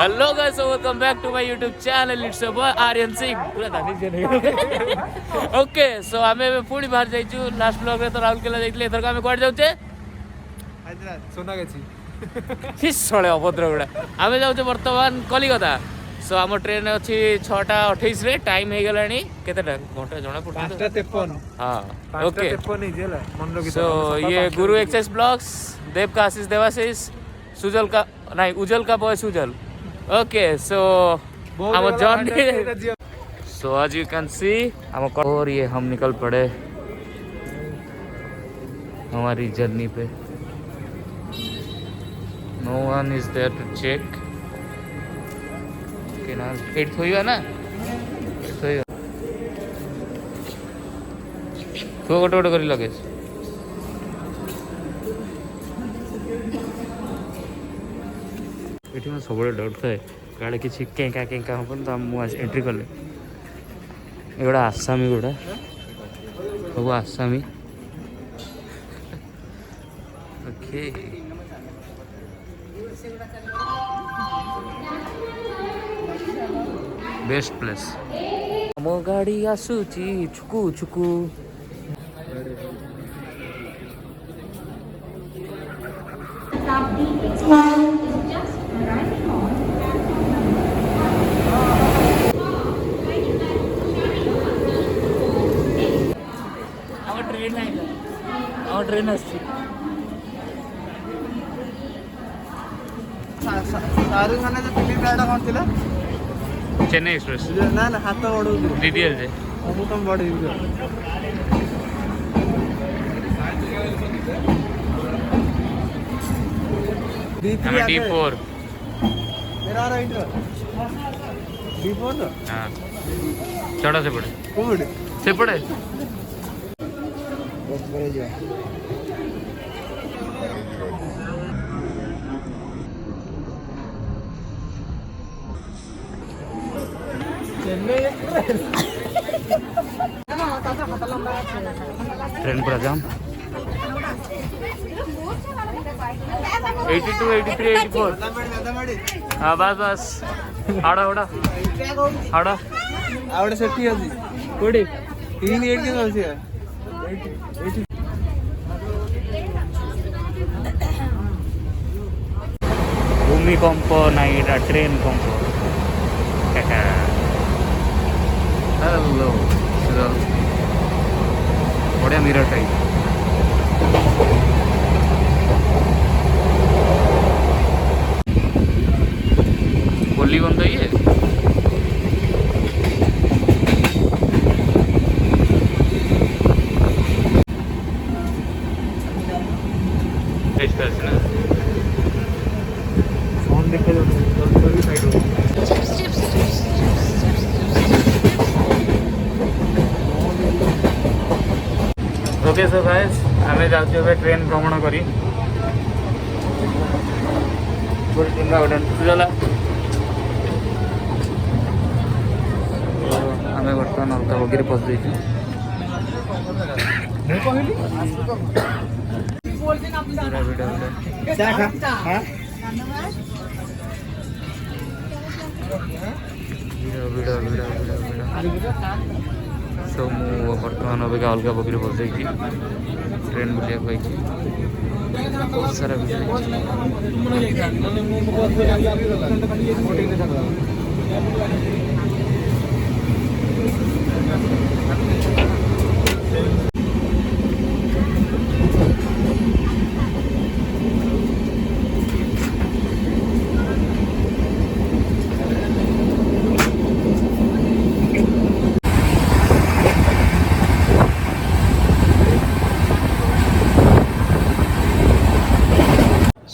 Hello guys, welcome back to my YouTube channel. It's a boy Aryan Singh. पूरा दादी से okay so आमे पुणी बाहर जाइछु. लास्ट ब्लॉग रे तो राउरकेला जाइतले. एथर का आमे कोड जाउछे हैदराबाद सोनागाछी शिशळे अभद्र गुडा. आमे जाउछे वर्तमान कलिकता. सो आम ट्रेन अच्छी 6:28 रे. टाइम हे गलानी केतेटा घंटा जणा पडतो 5:53 हां ओके 5:53 हिजेला मन रखि. सो ये गुरु एक्सेस ब्लॉग्स, देव का आशीष देवाशीष, सुजल का नहीं उजल का बॉय सुजल. ओके सो हम जर्नी. सो आज यू कैन सी हम और ये हम निकल पड़े हमारी जर्नी पे. No one is there to check. Okay ना एट होइबा ना होइबा तो गोटे गोटे करी लगेज. ये सब डाउट थाए काले कि केंका केंका हम तो मुझे एंट्री कले. एगुड़ा आसामी गुड़ा सब आसामी. Okay best place. मो गाड़ी आसूची छुकू छुकू. ट्रेन आसी शाहरुख खान जो फिल्म गाड़ा कौन थिला चेन्नई एक्सप्रेस ना ना हाथ बड़ डीडीएल जे तुम बड़ हमें D4 मेरा राइट D4 हां चढ़ा से पड़े कोड से पड़े बस करे जा. ट्रेन पूरा जाम. 82 83 84 हाँ बस बस हाड़ा हाड़ा हाड़ा आवड़े सेठी अछि कोडी 38 के अछि है. भूमिकंप नहीं ट्रेन कंप. हेलो बढ़िया मिरर टाइप. गोली बंद है ये. फोन देखे तो साइड हो. ओके सो गाइस आमे जाउछु बे ट्रेन भ्रमण करी. बोल टिंगा उडन चला. आमे वर्तमान अलका बगिरे पहुंच जाइछु. मैं कहली पूरा वीडियो क्या खा हां वीडियो सो मु वर्तमान अबिका अलगा बगिरे पहुंच जाइछि. ट्रेन बुलिया पाइछि बहुत सारा वीडियो.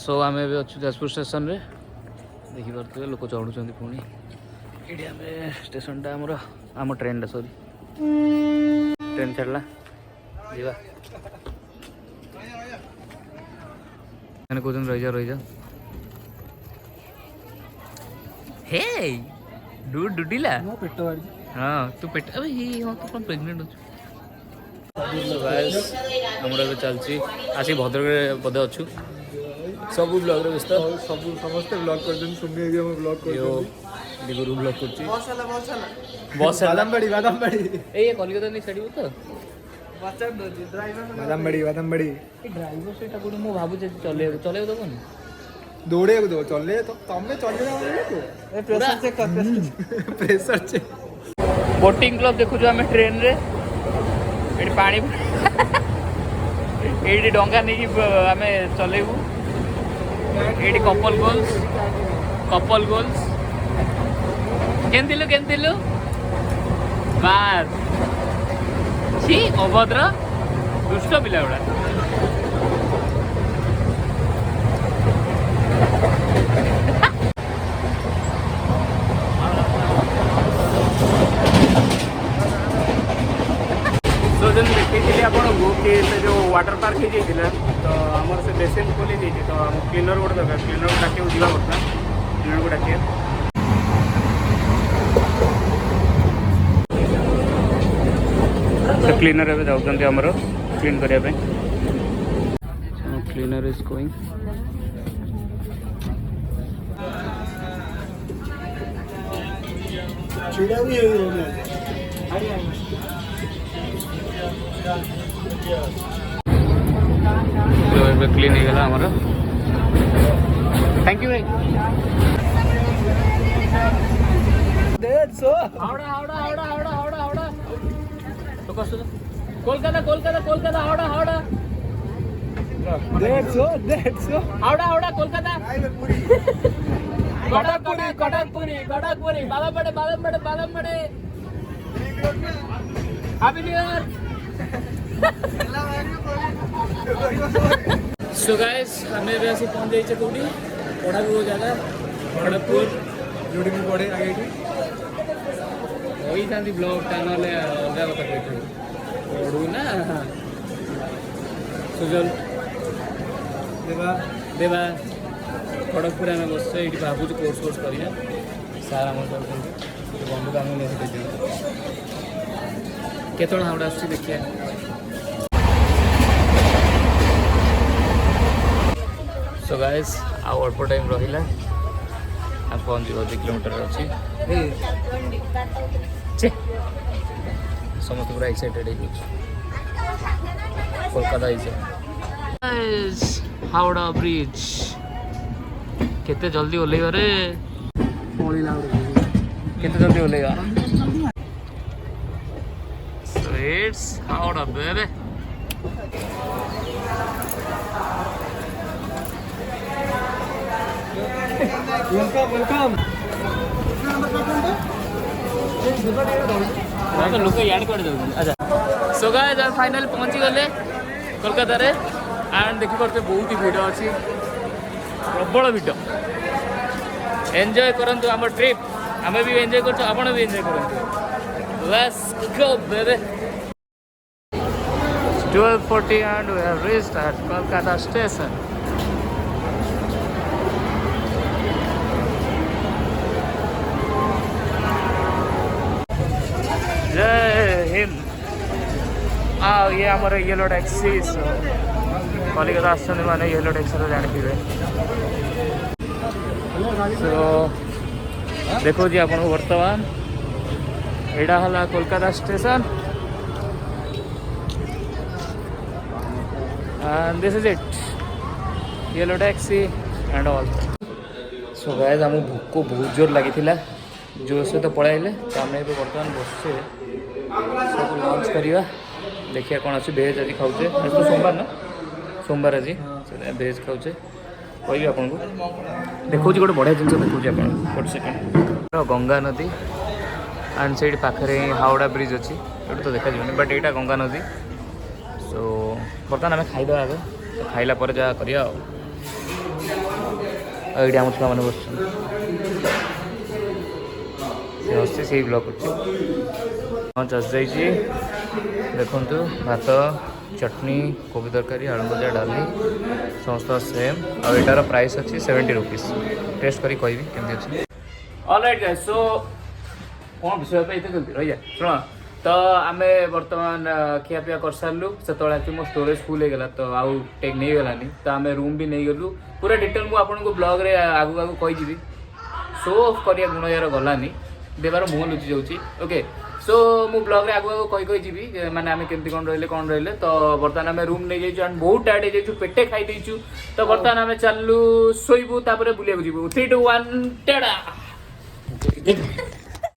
सो आम ए अच्छु जाजपुर स्टेशन रे. देखिपे लोक चढ़ुं पुणी ये आम स्टेशन टा आमर आम ट्रेन टा सॉरी ट्रेन छाड़ा जा कौन रही जा हे डू डुडीला पेट वाड़ी हाँ तू पेट अबे हाँ तू कौन प्रेग्नेंट अच्छु. गाइस हमरा चलची आसी भद्रक बोधे अच्छु. ସବୁ ବ୍ଲଗ୍ରେ ବ୍ୟସ୍ତ ସବୁ ସମସ୍ତେ ବ୍ଲଗ କରୁଛନ୍ତି ସୁମି ବି ଆମ ବ୍ଲଗ यो କରୁଛନ୍ତି ଦିଗରୁ ବ୍ଲଗ୍ କରୁଛି ବସ୍ ହେଲା ବସ୍ ହେଲା ବାଦାମବାଡ଼ି ଏଇ କଲିକତା ନେଇ ଛାଡ଼ିବୁ ତ ବାଦାମବାଡ଼ି ଏ ଡ୍ରାଇଭର ସେଇଟା କୋଉଠି ମୁଁ ଭାବୁଛି ଚଲେଇବାକୁ ଦେବନି ଦୌଡ଼ିବାକୁ ଦେବ ଚଲେଇ ତମେ ଚଲେଇବାକୁ ପ୍ରେସର ଚେକ୍ ବୋଟିଂ କ୍ଲବ ଦେଖୁଛୁ ଆମେ ଟ୍ରେନରେ ଏଠି ପାଣି ଏଇଠି ଡଙ୍ଗା ନେଇକି ଆମେ ଚଲେଇବୁ ଏଇଠି କପଲ ଗୋଲ୍ସ କେମିତିଲୁ ବାସ୍ ଛି ଅଭଦ୍ର ଦୁଷ୍ଟ ପିଲା ଗୁଡ଼ା ଯେମିତି ଦେଖେଇଥିଲି ଆପଣଙ୍କୁ କି ସେ ଯେଉଁ ୱାଟର ପାର୍କ ହେଇଯାଇଥିଲା ତ ଆମର ସେ ବେସିନ୍ ଖୋଲି ଦେଇଛି ତ ଆମ କ୍ଲିନର ଗୋଟେ ଦରକାର କ୍ଲିନରକୁ ଡାକିବାକୁ ଯିବା କଥା କ୍ଲିନରକୁ ଡାକିବା ସେ କ୍ଲିନର ଏବେ ଯାଉଛନ୍ତି ଆମର କ୍ଲିନ୍ କରିବା ପାଇଁ କ୍ଲିନର ଇଜ୍ ଗୋଇଂ ଏବେ କ୍ଲିନ୍ ହେଇଗଲା ଆମର ଥ୍ୟାଙ୍କ ୟୁ ଭାଇ Kolkata Howrah Kolkata Cuttack Puri Badambadi happy new year so guys हमें भी आसी पहुंच जाइए कोठी पढ़ाबू जगह खड़गपुर जोड़ी में पड़े आगे वही था ब्लॉग टा ना अलग कथा कहते पढ़ू ना सुजल देवा खड़गपुर आम बस ये भावुँ कोर्स करिया सार आम बंधु आम केत हावड़ा आस देखिए सो गाइस आउ अल्प टाइम रहा पहुँच 2 किलोमीटर अच्छी समस्त पूरा एक्साइटेड है कोलकाता हावड़ा ब्रिज केते जल्दी ओल्लेगा रे केते जल्दी ओल्लेगा so it's Howrah baby welcome लोक याड कर अच्छा सो गाइस फाइनली पहुंची गले कोलकाता रे एंड देखि परते बहुत ही भिड़ अच्छी प्रबल भिड़ एंजॉय करंतु हमर ट्रिप हमें भी एंजॉय करछो आपण भी एंजॉय करंतु let's go baby 12:40 and we have reached at Kolkata station जय हिंद ये आमर येलो टैक्सी कलिकता आसने मैंने येलो टैक्सी तो जानी सो देखो जी आपको बर्तमान एटा हला Kolkata station and this is it yellow taxi and all so guys आम भोक बहुत जोर लगी जो सहित पलैले तो आम बर्तमान बसचे सब लंच करवा देखिए कौन अच्छे भेज आज खाऊे आज तो सोमवार ना सोमवार आज भेज खाऊे कहि आपको देखो गोटे बढ़िया जिन देखो गोटे सेकेंड गंगा नदी एंड से पाखे हावड़ा ब्रिज अच्छी ये तो देखा बट यहाँ गंगा नदी सो बर्तमान आम खाईद आगे तो खाइला जहाँ कर आम छुआ मैंने बस हस्ते से ब्लॉग कर लंच आस जाइए देखु भात चटनी कोबी तरकारी आलू भजा डाली समस्त सेम आटार प्राइस अच्छी 70 रुपीज टेस्ट करी कहि केमती अच्छी ऑलराइट गाइस सो कौन विषय पे इतने जल्दी रही जाए शुण तो आमे वर्तमान खियापिया कर सारू से मो स्टोरेज फुल होगा तो आउ टेक नहीं गलानी तो आम रूम भी नहीं गलु पूरा डिटेल मुझे आपको ब्लॉग रे आगु आगु कहीजी शो ऑफ करिया गुण यार गलानी देवार मुह लुचि जाऊँगी ओके सो मु ब्लॉग रे आगु आगु कही जी माने आमे केमती कौन रहिले तो बर्तमान आम रूम नहीं जाइछु एंड बहुत टायर्ड हो पेटे खाई देइछु तो बर्तमान आम चलू शोबू बुलिया जीवु 3 2 1 टेड़ा